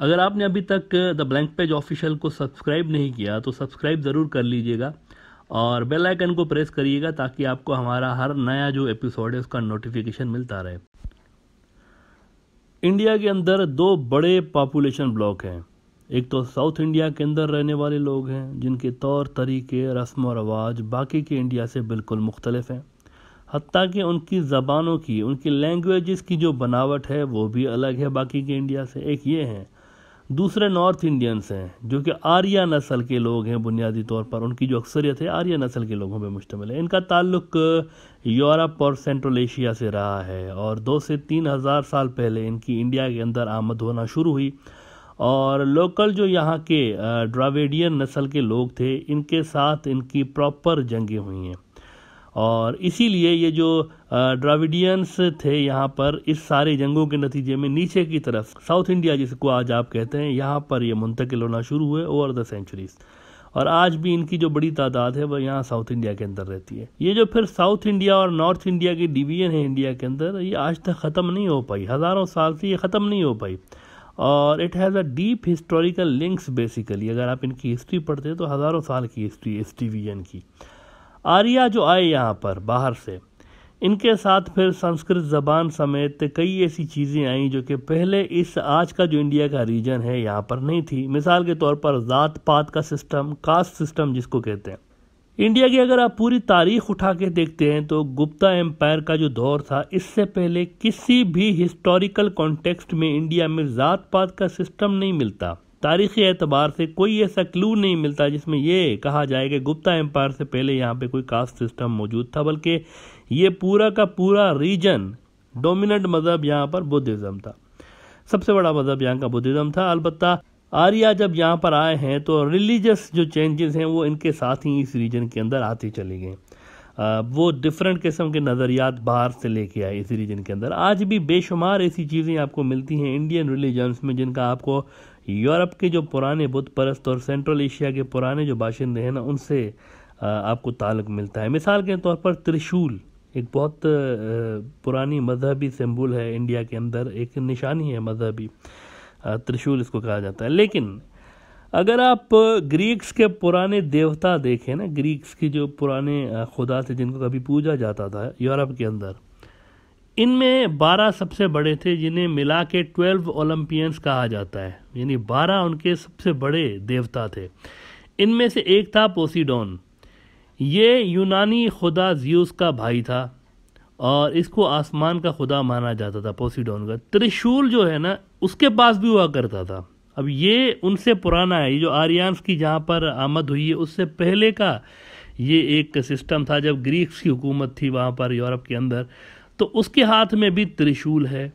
अगर आपने अभी तक द ब्लैंक पेज ऑफिशियल को सब्सक्राइब नहीं किया तो सब्सक्राइब ज़रूर कर लीजिएगा और बेल आइकन को प्रेस करिएगा ताकि आपको हमारा हर नया जो एपिसोड है उसका नोटिफिकेशन मिलता रहे। इंडिया के अंदर दो बड़े पॉपुलेशन ब्लॉक हैं। एक तो साउथ इंडिया के अंदर रहने वाले लोग हैं जिनके तौर तरीके, रस्म और रवाज बाकी के इंडिया से बिल्कुल मुख्तलिफ हैं। हत्ता कि उनकी ज़बानों की, उनकी लैंग्वेजेस की जो बनावट है वो भी अलग है बाकी के इंडिया से। एक ये है। दूसरे नॉर्थ इंडियंस हैं जो कि आर्या नस्ल के लोग हैं। बुनियादी तौर पर उनकी जो अक्सरियत है आर्या नस्ल के लोगों पर मुश्तमिल है। इनका ताल्लुक यूरोप और सेंट्रल एशिया से रहा है और 2 से 3 हज़ार साल पहले इनकी इंडिया के अंदर आमद होना शुरू हुई और लोकल जो यहाँ के द्राविडियन नस्ल के लोग थे इनके साथ इनकी प्रॉपर जंगें हुई हैं और इसीलिए ये जो द्राविडियंस थे यहाँ पर इस सारे जंगों के नतीजे में नीचे की तरफ साउथ इंडिया जिसको आज आप कहते हैं यहाँ पर ये मुंतकिल होना शुरू हुए ओवर द सेंचुरीज और आज भी इनकी जो बड़ी तादाद है वह यहाँ साउथ इंडिया के अंदर रहती है। ये जो फिर साउथ इंडिया और नॉर्थ इंडिया की डिवीजन है इंडिया के अंदर, ये आज तक ख़त्म नहीं हो पाई। हज़ारों साल से ये ख़त्म नहीं हो पाई और it has a deep historical links. Basically अगर आप इनकी हिस्ट्री पढ़ते हैं तो हज़ारों साल की हिस्ट्री इस डिवीजन की। आर्या जो आए यहाँ पर बाहर से, इनके साथ फिर संस्कृत ज़बान समेत कई ऐसी चीज़ें आई जो कि पहले इस आज का जो इंडिया का रीजन है यहाँ पर नहीं थी। मिसाल के तौर पर ज़ात पात का सिस्टम, कास्ट सिस्टम जिसको कहते हैं। इंडिया की अगर आप पूरी तारीख उठा के देखते हैं तो गुप्ता एम्पायर का जो दौर था इससे पहले किसी भी हिस्टोरिकल कॉन्टेक्स्ट में इंडिया में ज़ात पात का सिस्टम नहीं मिलता। तारीख़ी एतबार से कोई ऐसा क्लू नहीं मिलता जिसमें ये कहा जाए कि गुप्ता एम्पायर से पहले यहाँ पे कोई कास्ट सिस्टम मौजूद था, बल्कि ये पूरा का पूरा रीजन डोमिनेंट मज़हब यहाँ पर बुद्धिज़्म था। सबसे बड़ा मज़हब यहाँ का बुद्धिज़्म था। अलबत्ता आर्या जब यहाँ पर आए हैं तो रिलीजियस जो चेंजेस हैं वो इनके साथ ही इस रीजन के अंदर आती चली गई। वो डिफरेंट किस्म के नज़रियात बाहर से लेके आए इस रीजन के अंदर। आज भी बेशुमार ऐसी चीज़ें आपको मिलती हैं इंडियन रिलीजन्स में जिनका आपको यूरोप के जो पुराने बुत परस्त और सेंट्रल एशिया के पुराने जो बाशिंदे हैं ना उनसे आपको ताल्लुक़ मिलता है। मिसाल के तौर पर त्रिशूल एक बहुत पुरानी मजहबी सिंबल है इंडिया के अंदर, एक निशानी है मजहबी, त्रिशूल इसको कहा जाता है। लेकिन अगर आप ग्रीक्स के पुराने देवता देखें ना, ग्रीक्स की जो पुराने खुदा थे जिनको कभी पूजा जाता था यूरोप के अंदर, इनमें 12 सबसे बड़े थे जिन्हें मिला के 12 ओलंपियंस कहा जाता है, यानी 12 उनके सबसे बड़े देवता थे। इनमें से एक था पोसीडोन। ये यूनानी खुदा ज़्यूस का भाई था और इसको आसमान का खुदा माना जाता था पोसीडोन का। त्रिशूल जो है ना उसके पास भी हुआ करता था। अब ये उनसे पुराना है। ये जो आर्यंस की जहाँ पर आमद हुई है उससे पहले का ये एक सिस्टम था जब ग्रीक्स की हुकूमत थी वहाँ पर यूरोप के अंदर, तो उसके हाथ में भी त्रिशूल है।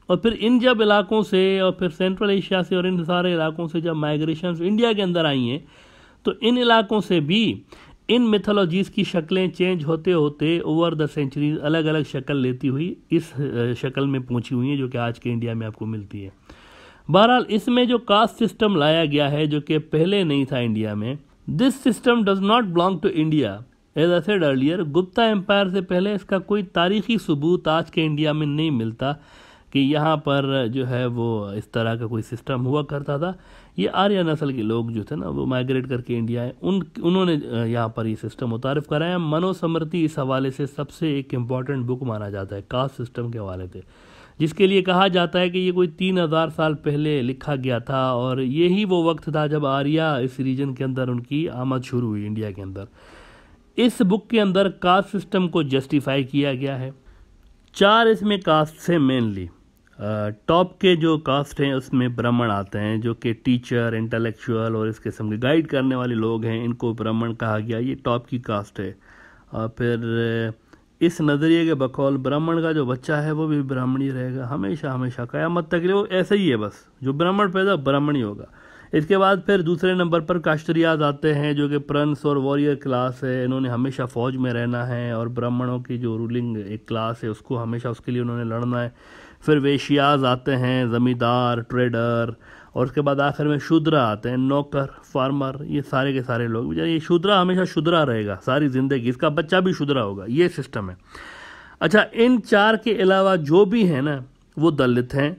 और फिर इन जब इलाकों से और फिर सेंट्रल एशिया से और इन सारे इलाकों से जब माइग्रेशन इंडिया के अंदर आई हैं तो इन इलाकों से भी इन मिथोलॉजीज़ की शक्लें चेंज होते होते ओवर द सेंचुरीज अलग अलग शक्ल लेती हुई इस शक्ल में पहुंची हुई है जो कि आज के इंडिया में आपको मिलती है। बहरहाल इसमें जो कास्ट सिस्टम लाया गया है जो कि पहले नहीं था इंडिया में, this system does not belong to India as I said earlier. Gupta empire से पहले इसका कोई तारीखी सबूत आज के इंडिया में नहीं मिलता कि यहाँ पर जो है वो इस तरह का कोई सिस्टम हुआ करता था। ये आर्य नस्ल के लोग जो थे ना वो माइग्रेट करके इंडिया आए, उन्होंने यहाँ पर ये सिस्टम मुतारिफ कराया। मनोस्मृति इस हवाले से सबसे एक इम्पॉर्टेंट बुक माना जाता है कास्ट सिस्टम के हवाले से, जिसके लिए कहा जाता है कि ये कोई 3000 साल पहले लिखा गया था और यही वो वक्त था जब आर्या इस रीजन के अंदर उनकी आमद शुरू हुई इंडिया के अंदर। इस बुक के अंदर कास्ट सिस्टम को जस्टिफाई किया गया है। 4 इसमें कास्ट है मेनली। टॉप के जो कास्ट हैं उसमें ब्राह्मण आते हैं जो कि टीचर, इंटेलेक्चुअल और इस किस्म के गाइड करने वाले लोग हैं, इनको ब्राह्मण कहा गया। ये टॉप की कास्ट है। और फिर इस नज़रिए के बकौल ब्राह्मण का जो बच्चा है वो भी ब्राह्मण ही रहेगा हमेशा हमेशा क़यामत तक। वो ऐसा ही है, बस जो ब्राह्मण पैदा ब्राह्मण ही होगा। इसके बाद फिर दूसरे नंबर पर काश्तरियाज आते हैं जो कि प्रिंस और वॉरियर क्लास है। इन्होंने हमेशा फ़ौज में रहना है और ब्राह्मणों की जो रूलिंग एक क्लास है उसको हमेशा उसके लिए उन्होंने लड़ना है। फिर वेश्याज आते हैं, ज़मींदार, ट्रेडर, और उसके बाद आखिर में शूद्रा आते हैं, नौकर, फार्मर। ये सारे के सारे लोग, ये शूद्रा हमेशा शूद्रा रहेगा सारी ज़िंदगी, इसका बच्चा भी शूद्रा होगा, ये सिस्टम है। अच्छा, इन 4 के अलावा जो भी है ना वो दलित हैं,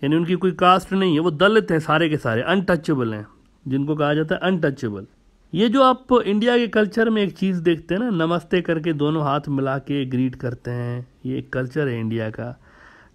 यानी उनकी कोई कास्ट नहीं है, वो दलित हैं सारे के सारे, अनटचेबल हैं, जिनको कहा जाता है अनटचेबल। ये जो आप इंडिया के कल्चर में एक चीज़ देखते हैं ना, नमस्ते करके दोनों हाथ मिला के ग्रीट करते हैं, ये एक कल्चर है इंडिया का।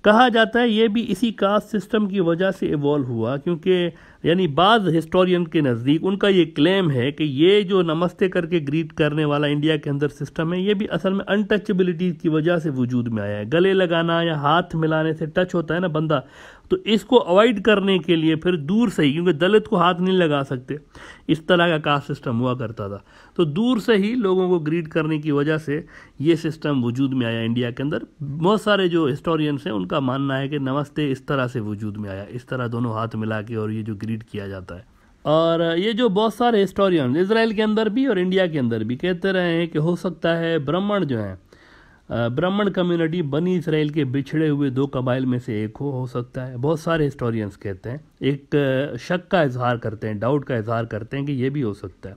कहा जाता है ये भी इसी कास्ट सिस्टम की वजह से इवॉल्व हुआ, क्योंकि यानी बाज़ हिस्टोरियन के नज़दीक उनका ये क्लेम है कि ये जो नमस्ते करके ग्रीट करने वाला इंडिया के अंदर सिस्टम है, ये भी असल में अनटचेबिलिटी की वजह से वजूद में आया है। गले लगाना या हाथ मिलाने से टच होता है ना बंदा, तो इसको अवॉइड करने के लिए फिर दूर से ही, क्योंकि दलित को हाथ नहीं लगा सकते, इस तरह का कास्ट सिस्टम हुआ करता था, तो दूर से ही लोगों को ग्रीट करने की वजह से ये सिस्टम वजूद में आया इंडिया के अंदर। बहुत सारे जो हिस्टोरियंस हैं उनका मानना है कि नमस्ते इस तरह से वजूद में आया, इस तरह दोनों हाथ मिला के और ये जो ग्रीट किया जाता है। और ये जो बहुत सारे हिस्टोरियन इजराइल के अंदर भी और इंडिया के अंदर भी कहते रहे हैं कि हो सकता है ब्राह्मण जो हैं, ब्राह्मण कम्युनिटी बनी इसराइल के बिछड़े हुए दो कबाइल में से एक हो सकता है। बहुत सारे हिस्टोरियंस कहते हैं, एक शक का इजहार करते हैं, डाउट का इजहार करते हैं कि ये भी हो सकता है।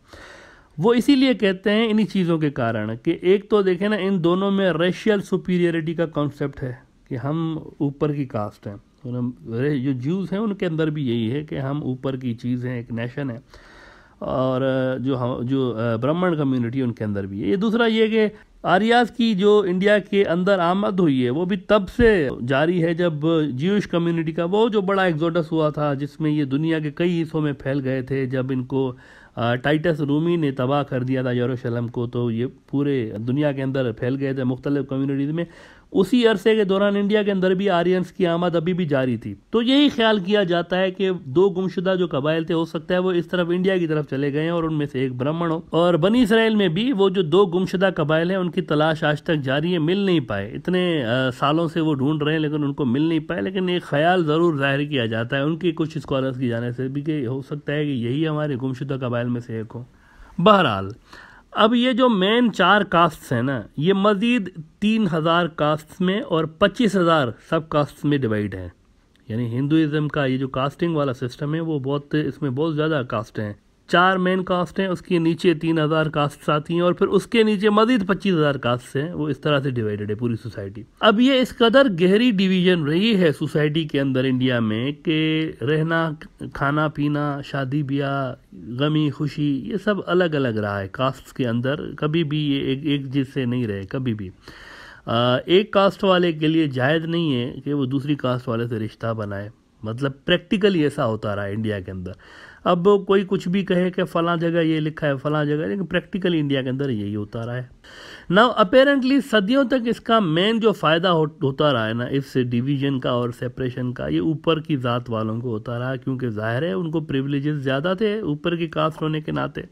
वो इसीलिए कहते हैं इन्हीं चीज़ों के कारण कि एक तो देखें ना, इन दोनों में रेशियल सुपीरियरिटी का कॉन्सेप्ट है कि हम ऊपर की कास्ट हैं। जो ज्यूज़ हैं उनके अंदर भी यही है कि हम ऊपर की चीज़ हैं, एक नेशन है, और जो ब्राह्मण कम्युनिटी उनके अंदर भी है। ये दूसरा ये कि आर्याज की जो इंडिया के अंदर आमद हुई है वो भी तब से जारी है जब ज्यूइश कम्युनिटी का वो जो बड़ा एक्सोडस हुआ था, जिसमें ये दुनिया के कई हिस्सों में फैल गए थे। जब इनको टाइटस रूमी ने तबाह कर दिया था यरूशलेम को, तो ये पूरे दुनिया के अंदर फैल गए थे मुख्तलिफ कम्युनिटीज़ में। उसी अरसे के दौरान इंडिया के अंदर भी आर्यंस की आमद अभी भी जारी थी। तो यही ख्याल किया जाता है कि दो गुमशुदा जो कबाइल थे, हो सकता है वो इस तरफ इंडिया की तरफ चले गए हैं और उनमें से एक ब्राह्मण हो। और बनी इसराइल में भी वो जो दो गुमशुदा कबाइल हैं उनकी तलाश आज तक जारी है, मिल नहीं पाए। इतने सालों से वो ढूंढ रहे हैं लेकिन उनको मिल नहीं पाए। लेकिन एक ख्याल ज़रूर जाहिर किया जाता है उनकी कुछ स्कॉलर्स की जाने से भी कि हो सकता है कि यही हमारे गुमशुदा कबाइल में से एक हो। बहरहाल, अब ये जो मेन 4 कास्ट्स हैं ना, ये मज़ीद 3000 कास्ट्स में और 25,000 सब कास्ट्स में डिवाइड है। यानी हिंदुइज़्म का ये जो कास्टिंग वाला सिस्टम है वो बहुत, इसमें बहुत ज़्यादा कास्ट हैं। 4 मेन कास्ट हैं, उसके नीचे 3000 कास्ट आती हैं और फिर उसके नीचे मज़ीद 25,000 कास्ट हैं। वो इस तरह से डिवाइडेड है पूरी सोसाइटी। अब ये इस कदर गहरी डिवीजन रही है सोसाइटी के अंदर इंडिया में कि रहना, खाना पीना, शादी ब्याह, गमी खुशी, ये सब अलग अलग रहा है कास्ट के अंदर। कभी भी ये एक जिससे नहीं रहे कभी भी। एक कास्ट वाले के लिए जायज़ नहीं है कि वो दूसरी कास्ट वाले से रिश्ता बनाए। मतलब प्रैक्टिकली ऐसा होता रहा है इंडिया के अंदर। अब कोई कुछ भी कहे कि फ़लाँ जगह ये लिखा है फ़लाँ जगह, लेकिन प्रैक्टिकली इंडिया के अंदर यही होता रहा है। नाउ अपेरेंटली सदियों तक इसका मेन जो फ़ायदा होता रहा है ना, इस डिवीज़न का और सेपरेशन का, ये ऊपर की ज़ात वालों को होता रहा, क्योंकि ज़ाहिर है उनको प्रिविलेजेस ज़्यादा थे ऊपर की कास्ट होने के नाते।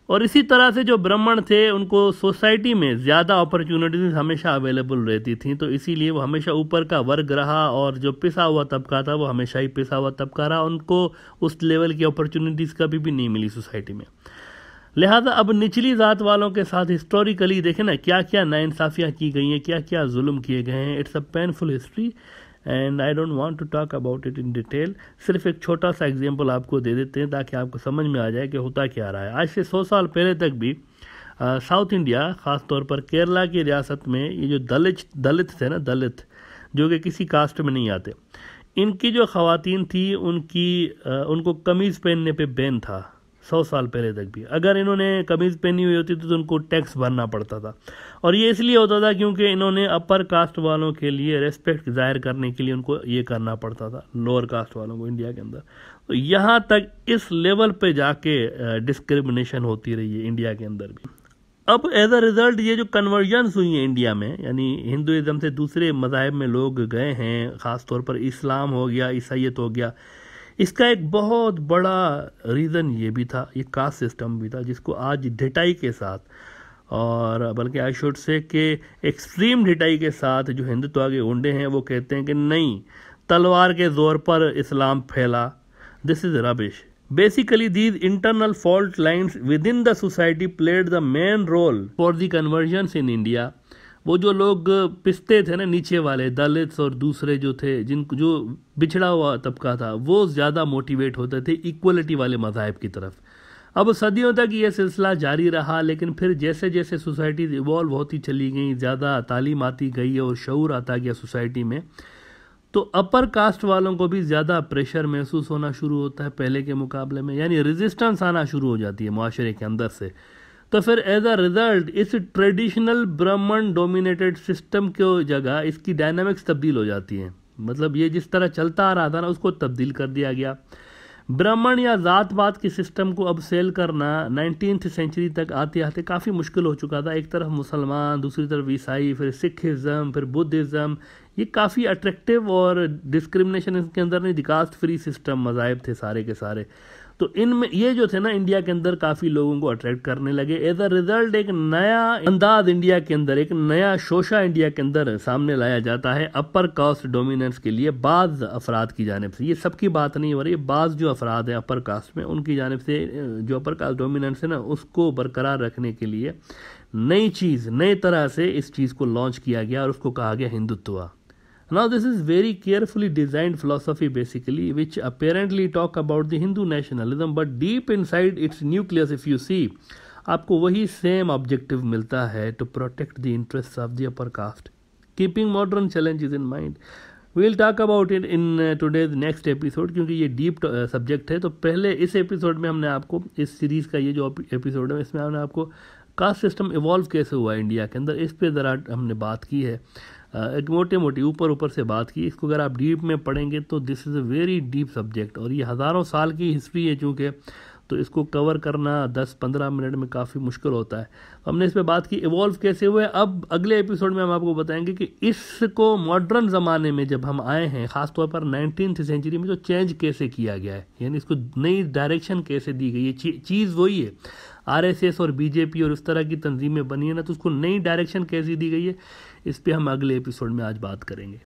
और इसी तरह से जो ब्राह्मण थे उनको सोसाइटी में ज़्यादा अपॉर्चुनिटीज़ हमेशा अवेलेबल रहती थी, तो इसीलिए वो हमेशा ऊपर का वर्ग रहा। और जो पिसा हुआ तबका था वो हमेशा ही पिसा हुआ तबका रहा, उनको उस लेवल की अपॉर्चुनिटीज़ कभी भी नहीं मिली सोसाइटी में। लिहाजा अब निचली ज़ात वालों के साथ हिस्टोरिकली देखें ना क्या क्या नाइंसाफ़ियाँ की गई हैं, क्या क्या जुल्म किए गए हैं। It's a painful history and I don't want to talk about it in detail. सिर्फ एक छोटा सा एग्जांपल आपको दे देते हैं ताकि आपको समझ में आ जाए कि होता क्या रहा है। आज से 100 साल पहले तक भी साउथ इंडिया, ख़ास तौर पर केरला की रियासत में, ये जो दलित थे ना, दलित जो कि किसी कास्ट में नहीं आते, इनकी जो ख़वातीन थी उनको कमीज़ पहनने पे बैन था 100 साल पहले तक भी। अगर इन्होंने कमीज़ पहनी हुई होती तो उनको टैक्स भरना पड़ता था। और ये इसलिए होता था क्योंकि इन्होंने अपर कास्ट वालों के लिए रेस्पेक्ट ज़ाहिर करने के लिए उनको ये करना पड़ता था लोअर कास्ट वालों को इंडिया के अंदर। तो यहाँ तक इस लेवल पे जाके डिस्क्रिमिनेशन होती रही है इंडिया के अंदर भी। अब एज अ रिज़ल्ट ये जो कन्वर्जन्स हुई हैं इंडिया में, यानी हिंदुइज़्म से दूसरे मज़ाहिब में लोग गए हैं, ख़ास तौर पर इस्लाम हो गया, ईसाईयत हो गया, इसका एक बहुत बड़ा रीज़न ये भी था, ये कास्ट सिस्टम भी था, जिसको आज ढिठाई के साथ, और बल्कि आई शुड से कि एक्सट्रीम ढिठाई के साथ जो हिंदुत्व के गुंडे हैं वो कहते हैं कि नहीं, तलवार के ज़ोर पर इस्लाम फैला। This is rubbish. Basically these internal fault lines within the society played the main role for the conversions in India. वो जो लोग पिसते थे ना, नीचे वाले दलित्स और दूसरे जो थे, जो बिछड़ा हुआ तबका था, वो ज़्यादा मोटिवेट होते थे इक्वलिटी वाले मज़ाहिब की तरफ। अब सदियों तक ये सिलसिला जारी रहा, लेकिन फिर जैसे जैसे सोसाइटीज़ इवॉल्व होती चली गई, ज़्यादा तालीम आती गई और शऊर आता गया सोसाइटी में, तो अपर कास्ट वालों को भी ज़्यादा प्रेशर महसूस होना शुरू होता है पहले के मुकाबले में, यानी रेजिस्टेंस आना शुरू हो जाती है मुआशरे के अंदर से। तो फिर एज अ रिजल्ट इस ट्रेडिशनल ब्राह्मण डोमिनेटेड सिस्टम की जगह इसकी डायनामिक्स तब्दील हो जाती हैं। मतलब ये जिस तरह चलता आ रहा था ना, उसको तब्दील कर दिया गया। ब्राह्मण या ज़ात पात के सिस्टम को अब सेल करना 19th सेंचुरी तक आते आते काफ़ी मुश्किल हो चुका था। एक तरफ मुसलमान, दूसरी तरफ ईसाई, फिर सिखिज़म, फिर बुद्धिज़्म, ये काफ़ी अट्रैक्टिव और डिस्क्रिमिनेशन इसके अंदर नहीं, कास्ट फ्री सिस्टम मज़ाहिब थे सारे के सारे। तो इनमें ये जो थे ना इंडिया के अंदर काफ़ी लोगों को अट्रैक्ट करने लगे। एज अ रिजल्ट एक नया अंदाज इंडिया के अंदर, एक नया शोशा इंडिया के अंदर सामने लाया जाता है अपर कास्ट डोमिनेंस के लिए बाज़ अफराद की जानिब से। ये सबकी बात नहीं हो रही, बाज़ जो अफराद हैं अपर कास्ट में, उनकी जानिब से जो अपर कास्ट डोमिनेंस है ना, उसको बरकरार रखने के लिए नई चीज़, नई तरह से इस चीज़ को लॉन्च किया गया और उसको कहा गया Hindutva. Now this is very carefully designed philosophy basically, which apparently talk about the Hindu nationalism, but deep inside its nucleus if you see, आपको वही सेम ऑब्जेक्टिव मिलता है, to protect the interests of the upper caste, keeping modern challenges in mind. We'll talk about it in today's next episode, क्योंकि ये deep subject है। तो पहले इस एपिसोड में हमने आपको, इस सीरीज़ का ये जो एपिसोड है इसमें हमने आपको कास्ट सिस्टम इवॉल्व कैसे हुआ इंडिया के अंदर, इस पे ज़रा हमने बात की है। एक मोटे मोटी ऊपर से बात की। इसको अगर आप डीप में पढ़ेंगे तो this is a very deep subject, और ये हज़ारों साल की हिस्ट्री है चूँकि, तो इसको कवर करना 10-15 मिनट में काफ़ी मुश्किल होता है। हमने इस पे बात की इवॉल्व कैसे हुए। अब अगले एपिसोड में हम आपको बताएंगे कि इसको मॉडर्न ज़माने में जब हम आए हैं, ख़ासतौर पर 19th सेंचुरी में, जो चेंज कैसे किया गया है, यानी इसको नई डायरेक्शन कैसे दी गई है। चीज़ वही है, आरएसएस और बीजेपी और इस तरह की तंजीमें बनी है ना, तो उसको नई डायरेक्शन कैसी दी गई है, इस पे हम अगले एपिसोड में आज बात करेंगे।